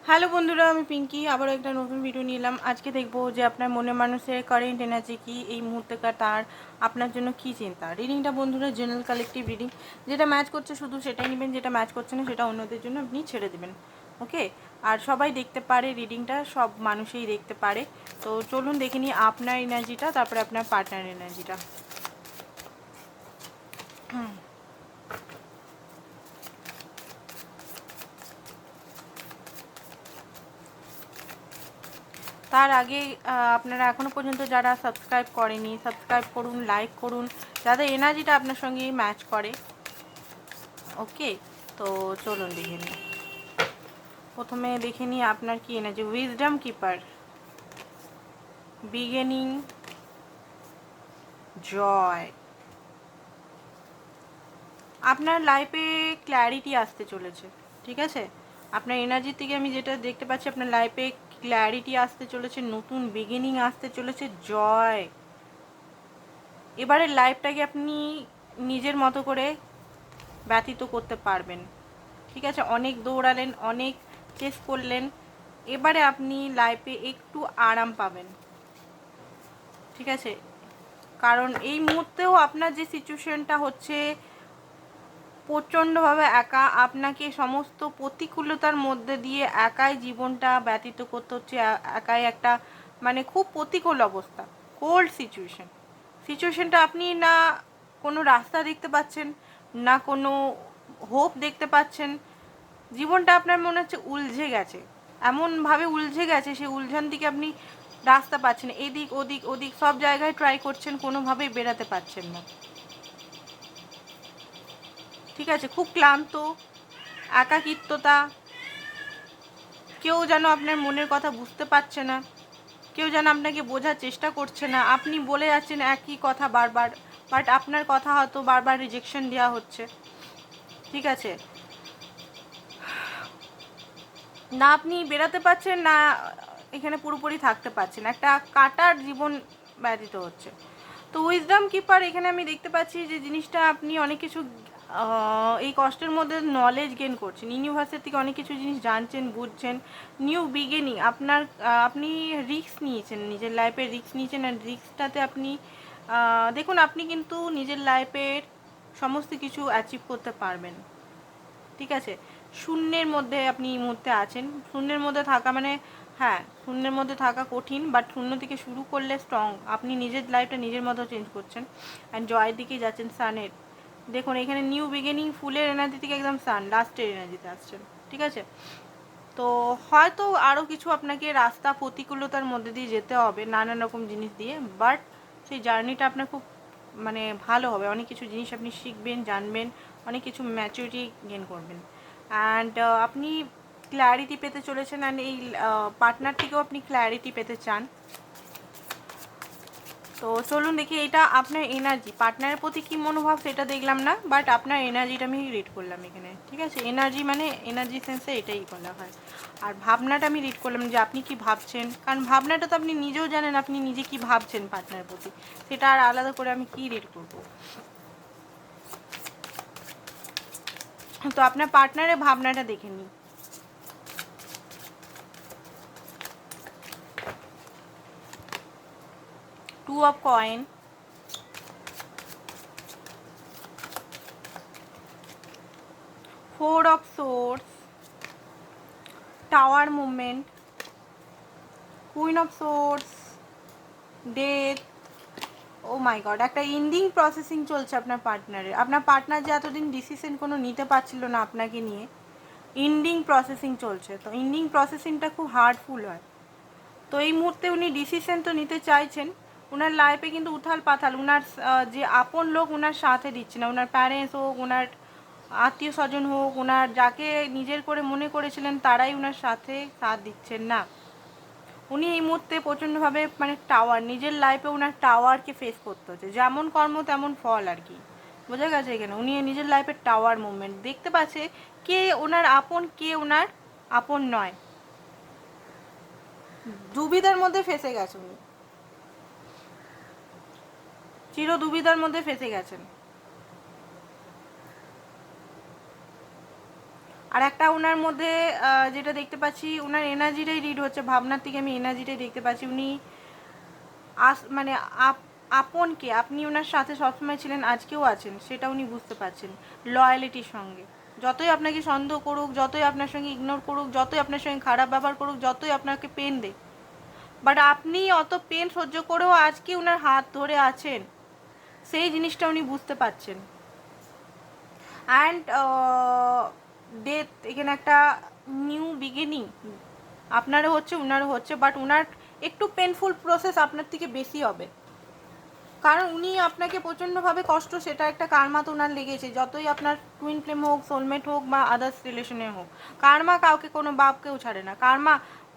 Hello বন্ধুরা, আমি পিঙ্কি আবারও একটা নতুন ভিডিও নিলাম। আজকে দেখবো যে আপনার মনের মানুষের কারেন্ট এনার্জি কি, এই মুহূর্তেকার তার আপনার জন্য কি চিন্তা। রিডিংটা বন্ধুরা জেনারেল কালেকটিভ রিডিং, যেটা ম্যাচ করছে শুধু সেটাই নেবেন, যেটা ম্যাচ করছে না সেটা অন্যদের জন্য আপনি ছেড়ে দেবেন। ওকে, আর সবাই দেখতে পারে রিডিংটা, সব মানুষই দেখতে পারে। তো চলুন দেখে নিই আপনার এনার্জিটা, তারপরে আপনার পার্টনার এনার্জিটা। তার আগে আপনারা এখনও পর্যন্ত যারা সাবস্ক্রাইব করেনি, সাবস্ক্রাইব করুন, লাইক করুন, যাদের এনার্জিটা আপনার সঙ্গে ম্যাচ করে। ওকে, তো চলুন দেখে নিই। প্রথমে দেখে নিই আপনার কি এনার্জি। উইজডম কিপার, বিগিনিং, জয়। আপনার লাইফে ক্ল্যারিটি আসতে চলেছে, ঠিক আছে? আপনার এনার্জি থেকে আমি যেটা দেখতে পাচ্ছি, আপনার লাইফে ক্ল্যারিটি আসতে চলেছে, নতুন বিগিনিং আসতে চলেছে, জয়। এবারে লাইফটাকে আপনি নিজের মতো করে ব্যতীত করতে পারবেন, ঠিক আছে? অনেক দৌড়ালেন, অনেক চেস করলেন, এবারে আপনি লাইফে একটু আরাম পাবেন, ঠিক আছে? কারণ এই মুহূর্তেও আপনার যে সিচুয়েশনটা হচ্ছে, প্রচণ্ডভাবে একা, আপনাকে সমস্ত প্রতিকূলতার মধ্যে দিয়ে একাই জীবনটা ব্যতীত করতে হচ্ছে। একাই একটা মানে খুব প্রতিকূল অবস্থা, কোল্ড সিচুয়েশনটা আপনি না কোনো রাস্তা দেখতে পাচ্ছেন, না কোনো হোপ দেখতে পাচ্ছেন। জীবনটা আপনার মনে হচ্ছে উলঝে গেছে, এমনভাবে উলঝে গেছে, সেই উলঝান থেকে আপনি রাস্তা পাচ্ছেন, এদিক ওদিক ওদিক সব জায়গায় ট্রাই করছেন, কোনোভাবেই বেরাতে পারছেন না, ঠিক আছে? খুব ক্লান্ত, একাকিত্বতা, কেউ যেন আপনার মনের কথা বুঝতে পারছে না, কেউ যেন আপনাকে বোঝার চেষ্টা করছে না। আপনি বলে যাচ্ছেন একই কথা বারবার, বাট আপনার কথা হয়তো বারবার রিজেকশন দেওয়া হচ্ছে, ঠিক আছে? না আপনি বেরাতে পারছেন, না এখানে পুরোপুরি থাকতে পারছেন, একটা কাটার জীবন ব্যতীত হচ্ছে। তো উইজডম কিপার, এখানে আমি দেখতে পাচ্ছি যে জিনিসটা আপনি অনেক কিছু এই কষ্টের মধ্যে নলেজ গেন করছেন, ইউনিভার্সিটি থেকে অনেক কিছু জিনিস জানছেন, বুঝছেন। নিউ বিগিনিং, আপনার আপনি রিস্ক নিয়েছেন, নিজের লাইফে রিস্ক নিয়েছেন, আর রিস্কটাতে আপনি দেখুন, আপনি কিন্তু নিজের লাইফের সমস্ত কিছু অ্যাচিভ করতে পারবেন, ঠিক আছে? শূন্যের মধ্যে আপনি এই মুহূর্তে আছেন। শূন্যের মধ্যে থাকা মানে, হ্যাঁ, শূন্যের মধ্যে থাকা কঠিন, বাট শূন্য থেকে শুরু করলে স্ট্রং। আপনি নিজের লাইফটা নিজের মতো চেঞ্জ করছেন, অ্যান্ড জয়ের দিকে যাচ্ছেন, সানের। দেখুন এখানে নিউ বিগিনিং, ফুলের এনার্জি থেকে একদম সান লাস্টের এনার্জিতে আসছেন, ঠিক আছে? তো হয়তো আরও কিছু আপনাকে রাস্তা প্রতিকূলতার মধ্যে দিয়ে যেতে হবে, নানান রকম জিনিস দিয়ে, বাট সেই জার্নিটা আপনার খুব মানে ভালো হবে। অনেক কিছু জিনিস আপনি শিখবেন, জানবেন, অনেক কিছু ম্যাচুরিটি গেন করবেন, অ্যান্ড আপনি ক্ল্যারিটি পেতে চলেছেন, অ্যান্ড এই পার্টনার থেকেও আপনি ক্ল্যারিটি পেতে চান। তো চলুন দেখি এটা আপনার এনার্জি, পার্টনারের প্রতি কী মনোভাব সেটা দেখলাম না, বাট আপনার এনার্জিটা আমি রিড করলাম এখানে, ঠিক আছে? এনার্জি মানে এনার্জি সেন্সে এটাই বলা হয়। আর ভাবনাটা আমি রিড করলাম যে আপনি কি ভাবছেন, কারণ ভাবনাটা তো আপনি নিজেও জানেন আপনি নিজে কি ভাবছেন পার্টনারের প্রতি, সেটা আর আলাদা করে আমি কি রিড করব। তো আপনার পার্টনারের ভাবনাটা দেখে নিই। Two of coins, four of swords, tower movement, queen of swords, death. Oh my God, একটা এন্ডিং প্রসেসিং চলছে আপনার পার্টনারের। আপনার পার্টনার যে এতদিন ডিসিশন কোনো নিতে পারছিল না আপনাকে নিয়ে, এন্ডিং প্রসেসিং চলছে। তো এন্ডিং প্রসেসিংটা খুব হার্ডফুল হয়। তো এই মুহূর্তে উনি ডিসিশন তো নিতে চাইছেন, ওনার লাইফে কিন্তু উথাল পাথাল, ওনার যে আপন লোক ওনার সাথে দিচ্ছে না, ওনার প্যারেন্টস হোক, ওনার আত্মীয় স্বজন হোক, ওনার যাকে নিজের করে মনে করেছিলেন তারাই ওনার সাথে সাথ দিচ্ছেন না। উনি এই মুহূর্তে প্রচণ্ডভাবে মানে টাওয়ার, নিজের লাইফে ওনার টাওয়ারকে ফেস করতে হচ্ছে, যেমন কর্ম তেমন ফল আর কি, বোঝা গেছে? এখানে উনি নিজের লাইফের টাওয়ার মুভমেন্ট দেখতে পাচ্ছে, কে ওনার আপন, কে ওনার আপন নয়, দুবিধার মধ্যে ফেসে গেছে উনি, চির দুবিধার মধ্যে ফেসে গেছেন। আর একটা ওনার মধ্যে যেটা দেখতে পাচ্ছি, ওনার এনার্জিটাই রিড হচ্ছে, ভাবনার থেকে আমি এনার্জিটাই দেখতে পাচ্ছি। উনি মানে আপনকে, আপনি ওনার সাথে সবসময় ছিলেন, আজকেও আছেন, সেটা উনি বুঝতে পারছেন লয়ালিটির সঙ্গে। যতই আপনাকে সন্দেহ করুক, যতই আপনার সঙ্গে ইগনোর করুক, যতই আপনার সঙ্গে খারাপ ব্যবহার করুক, যতই আপনাকে পেন দেয়, বাট আপনি অত পেন সহ্য করেও আজকে ওনার হাত ধরে আছেন, সেই জিনিসটা উনি বুঝতে পারছেন। অ্যান্ড ডেথ, এখানে একটা নিউ বিগিনিং আপনারও হচ্ছে, ওনারও হচ্ছে, বাট ওনার একটু পেনফুল প্রসেস আপনার থেকে বেশি হবে, কারণ উনি আপনাকে প্রচণ্ডভাবে কষ্ট, সেটা একটা কার্মা তো ওনার লেগেছে। যতই আপনার টুইন ফ্লেম হোক, সোলমেট হোক বা আদার্স রিলেশনে হোক, কার্মা কাউকে কোনো বাপকেও ছাড়ে না। কার্মা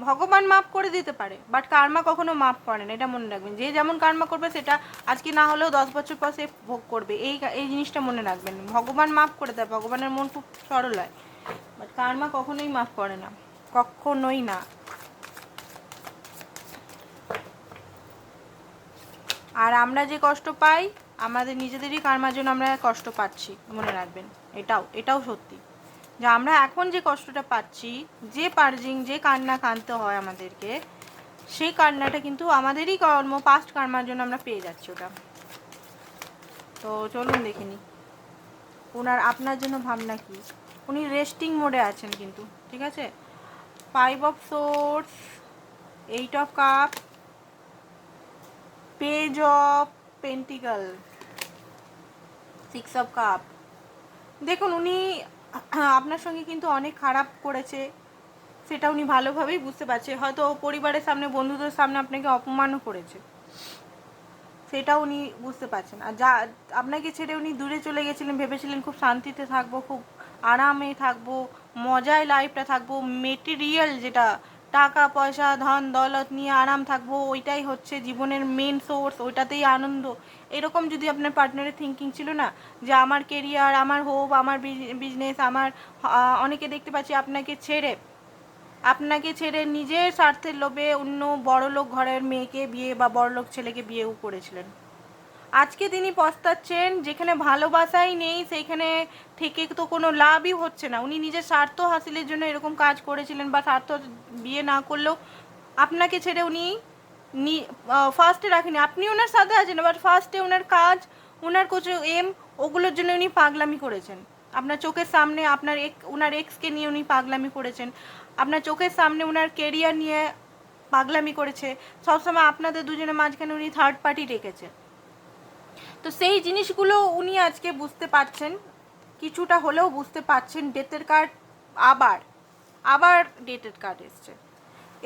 ভগবান মাফ করে দিতে পারে, বাট কার্মা কখনো মাফ করে না, এটা মনে রাখবেন। যে যেমন কার্মা করবে সেটা আজকে না হলেও 10 বছর পর সে ভোগ করবে, এই জিনিসটা মনে রাখবেন। ভগবান মাফ করে দেয়, ভগবানের মন খুব সরল হয়, বাট কার্মা কখনোই মাফ করে না, কখনোই না। আর আমরা যে কষ্ট পাই, আমাদের নিজেদেরই কার্মার জন্য আমরা কষ্ট পাচ্ছি, মনে রাখবেন। এটাও সত্যি যে আমরা এখন যে কষ্টটা পাচ্ছি, যে পার্জিং, যে কান্না কাঁদতে হয় আমাদেরকে, সেই কান্নাটা কিন্তু আমাদেরই কর্ম, পাস্ট কার্মার জন্য আমরা পেয়ে যাচ্ছি ওটা। তো চলুন দেখিনি ওনার আপনার জন্য ভাবনা কি। উনি রেস্টিং মোডে আছেন কিন্তু, ঠিক আছে। 5 of swords, 8 of cup, page of pentacle, 6 of cup. দেখুন উনি আপনার সঙ্গে কিন্তু অনেক খারাপ করেছে, সেটা উনি ভালোভাবেই বুঝতে পারছে। হয়তো পরিবারের সামনে, বন্ধুদের সামনে আপনাকে অপমানও করেছে, সেটাও উনি বুঝতে পারছেন। আর যা আপনাকে ছেড়ে উনি দূরে চলে গেছিলেন, ভেবেছিলেন খুব শান্তিতে থাকবো, খুব আরামে থাকবো, মজায় লাইফটা থাকবো, মেটেরিয়াল যেটা টাকা পয়সা ধন দৌলত নিয়ে আরাম থাকবো, ওইটাই হচ্ছে জীবনের মেন সোর্স, ওইটাতেই আনন্দ। এরকম যদি আপনার পার্টনারের থিঙ্কিং ছিল না, যে আমার কেরিয়ার, আমার হোপ, আমার বিজনেস, আমার অনেকে দেখতে পাচ্ছি আপনাকে ছেড়ে নিজের স্বার্থের লোভে অন্য বড়লোক ঘরের মেয়েকে বিয়ে বা বড়লোক ছেলেকে বিয়েও করেছিলেন। আজকে তিনি পস্তাচ্ছেন, যেখানে ভালোবাসাই নেই সেইখানে থেকে তো কোনো লাভই হচ্ছে না। উনি নিজের স্বার্থ হাসিলের জন্য এরকম কাজ করেছিলেন, বা স্বার্থ বিয়ে না করলেও আপনাকে ছেড়ে উনি ফার্স্টে রাখেনি। আপনি ওনার সাথে আছেন, বাট ফার্স্টে ওনার কাজ, ওনার কিছু ওগুলোর জন্য উনি পাগলামি করেছেন। আপনার চোখের সামনে ওনার এক্সকে নিয়ে উনি পাগলামি করেছেন, আপনার চোখের সামনে ওনার কেরিয়ার নিয়ে পাগলামি করেছে, সবসময় আপনাদের দুজনের মাঝখানে উনি থার্ড পার্টি রেখেছে। তো সেই জিনিসগুলো উনি আজকে বুঝতে পারছেন, কিছুটা হলেও বুঝতে পারছেন। ডেথের কার্ড, আবার ডেথের কার্ড এসছে।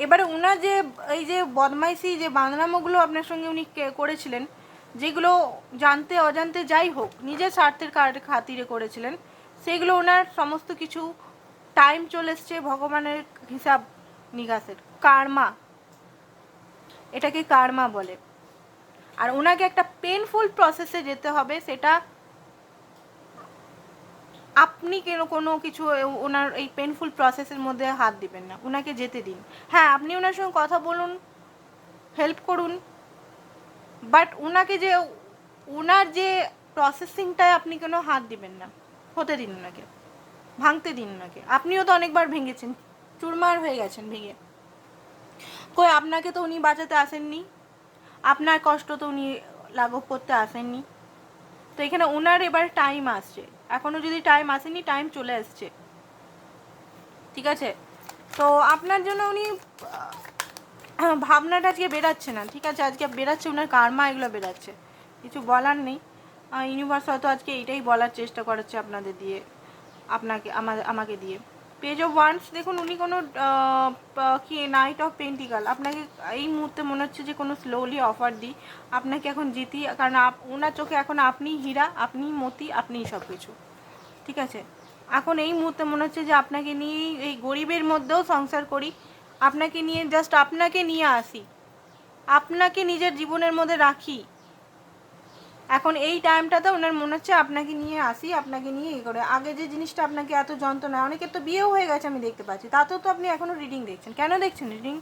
এবারে উনার যে এই যে বদমাইশি, যে বাঁদরামোগুলো আপনার সঙ্গে উনি করেছিলেন, যেগুলো জানতে অজান্তে যাই হোক নিজের স্বার্থের খাতিরে করেছিলেন, সেগুলো ওনার সমস্ত কিছু টাইম চলে এসছে ভগবানের হিসাব নিকাশের, কার্মা, এটাকে কার্মা বলে। আর ওনাকে একটা পেনফুল প্রসেসে যেতে হবে, সেটা আপনি কেন কোনো কিছু ওনার এই পেনফুল প্রসেসের মধ্যে হাত দিবেন না, ওনাকে যেতে দিন। হ্যাঁ, আপনি ওনার সঙ্গে কথা বলুন, হেল্প করুন, বাট ওনাকে যে ওনার যে প্রসেসিংটায় আপনি কোনো হাত দিবেন না, হতে দিন ওনাকে, ভাঙতে দিন ওনাকে। আপনিও তো অনেকবার ভেঙেছেন, চুরমার হয়ে গেছেন ভেঙে। কই আপনাকে তো উনি বাঁচাতে আসেননি, আপনার কষ্ট তো উনি লাঘব করতে আসেননি। তো এখানে ওনার এবার টাইম আসছে, এখনও যদি টাইম আসেনি, টাইম চলে আসছে, ঠিক আছে। তো আপনার জন্য উনি ভাবনাটা আজকে বেরাচ্ছে না, ঠিক আছে, আজকে বেরাচ্ছে ওনার কার্মা, এগুলো বেরাচ্ছে, কিছু বলার নেই। ইউনিভার্স হয়তো আজকে এইটাই বলার চেষ্টা করেছে আপনাদের দিয়ে, আমাকে দিয়ে। পেজ অফ ওয়ান্স, দেখুন উনি কোনো কি নাইট অফ পেন্টিকাল, আপনাকে এই মুহূর্তে মনে হচ্ছে যে কোনো স্লোলি অফার দিই, আপনাকে এখন জিতি, কারণ ওনার চোখে এখন আপনিই হীরা, আপনিই মতি, আপনিই সব কিছু, ঠিক আছে। এখন এই মুহূর্তে মনে হচ্ছে যে আপনাকে নিয়েই এই গরিবের মধ্যেও সংসার করি, আপনাকে নিয়ে জাস্ট আপনাকে নিয়ে আসি, আপনাকে নিজের জীবনের মধ্যে রাখি। এখন এই টাইমটাতে ওনার মনে হচ্ছে আপনাকে নিয়ে আসি, আপনাকে নিয়ে করে। আগে যে জিনিসটা আপনাকে এত যন্ত্রণা, অনেকের তো বিয়েও হয়ে গেছে আমি দেখতে পাচ্ছি, তাতেও তো আপনি এখনও রিডিং দেখছেন। কেন দেখছেন রিডিং?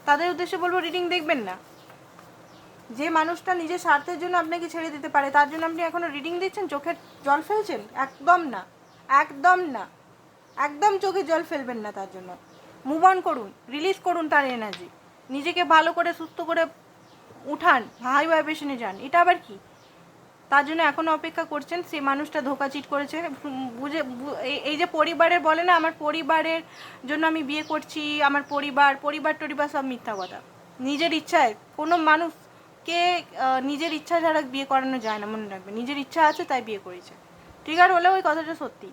তাদের উদ্দেশ্যে বলবো রিডিং দেখবেন না। যে মানুষটা নিজের স্বার্থের জন্য আপনাকে ছেড়ে দিতে পারে, তার জন্য আপনি এখনও রিডিং দেখছেন, চোখের জল ফেলছেন? একদম না, একদম না। একদম চোখে জল ফেলবেন না তার জন্য। মুভ অন করুন, রিলিজ করুন তার এনার্জি, নিজেকে ভালো করে সুস্থ করে উঠান, হাই ভাইব্রেশনে যান। এটা আবার কি? তার জন্য এখনও অপেক্ষা করছেন? সেই মানুষটা ধোকা চিট করেছে, বুঝে এই যে পরিবারের বলে না, আমার পরিবারের জন্য আমি বিয়ে করছি, আমার পরিবার টরিবার সব মিথ্যা কথা। নিজের ইচ্ছায় কোনো মানুষকে নিজের ইচ্ছা ছাড়া বিয়ে করানো যায় না, মনে রাখবে। নিজের ইচ্ছা আছে তাই বিয়ে করেছে, ট্রিগার হলেও ওই কথাটা সত্যি।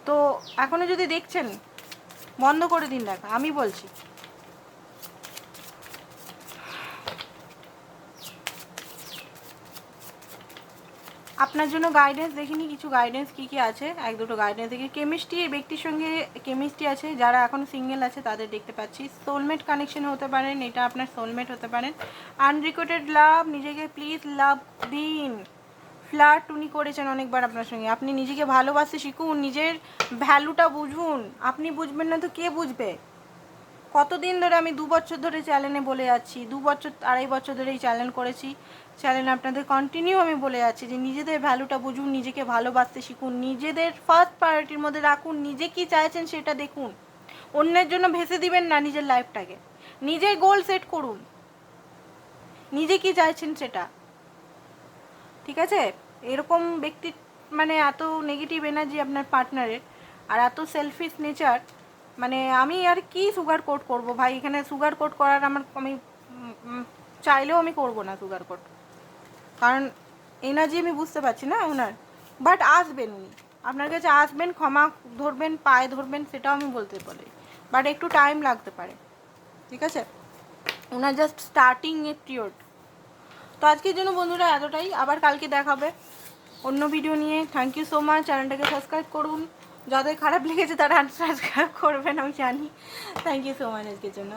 তো এখনও যদি দেখছেন, বন্ধ করে দিন দেখা, আমি বলছি। আপনার জন্য গাইডেন্স দেখিনি, কিছু গাইডেন্স কী আছে, এক দুটো গাইডেন্স দেখি। কেমিস্ট্রি, ব্যক্তির সঙ্গে কেমিস্ট্রি আছে, যারা এখন সিঙ্গেল আছে তাদের দেখতে পাচ্ছি। সোলমেট কানেকশন হতে পারেন, এটা আপনার সোলমেট হতে পারেন। আনরিকোয়েটেড লাভ, নিজেকে প্লিজ লাভ দিন। ফ্লার্ট উনি করেছেন অনেকবার আপনার সঙ্গে, আপনি নিজেকে ভালোবাসতে শিখুন, নিজের ভ্যালুটা বুঝুন। আপনি বুঝবেন না তো কে বুঝবে? কতদিন ধরে আমি 2 বছর ধরে চ্যানেলে বলে যাচ্ছি, 2 বছর 2.5 বছর ধরে এই চ্যানেল করেছি, চ্যানেল আপনাদের কন্টিনিউ আমি বলে যাচ্ছি যে নিজেদের ভ্যালুটা বুঝুন, নিজেকে ভালোবাসতে শিখুন, নিজেদের ফার্স্ট প্রায়োরিটির মধ্যে রাখুন, নিজে কি চাইছেন সেটা দেখুন, অন্যের জন্য ভেসে দিবেন না নিজের লাইফটাকে। নিজের গোল সেট করুন, নিজে কি চাইছেন সেটা, ঠিক আছে? এরকম ব্যক্তি মানে এত নেগেটিভ এনার্জি আপনার পার্টনারের, আর এত সেলফিশ নেচার, মানে আমি আর কি সুগার কোট করবো ভাই? এখানে সুগার কোট করার আমি চাইলেও আমি করবো না সুগার কোট, কারণ এনার্জি আমি বুঝতে পারছি না ওনার। বাট আসবেন উনি, আপনার কাছে আসবেন, ক্ষমা ধরবেন, পায়ে ধরবেন, সেটাও আমি বলতে পারি, বাট একটু টাইম লাগতে পারে, ঠিক আছে? ওনার জাস্ট স্টার্টিং এ পিরিয়ড। তো আজকের জন্য বন্ধুরা এতটাই, আবার কালকে দেখাবে অন্য ভিডিও নিয়ে। থ্যাংক ইউ সো মাচ, চ্যানেলটাকে সাবস্ক্রাইব করুন, যাদের খারাপ লেগেছে তারা আনসাবস্ক্রাইব করবেন, আমি জানি। থ্যাংক ইউ সো মাচ আজকের জন্য।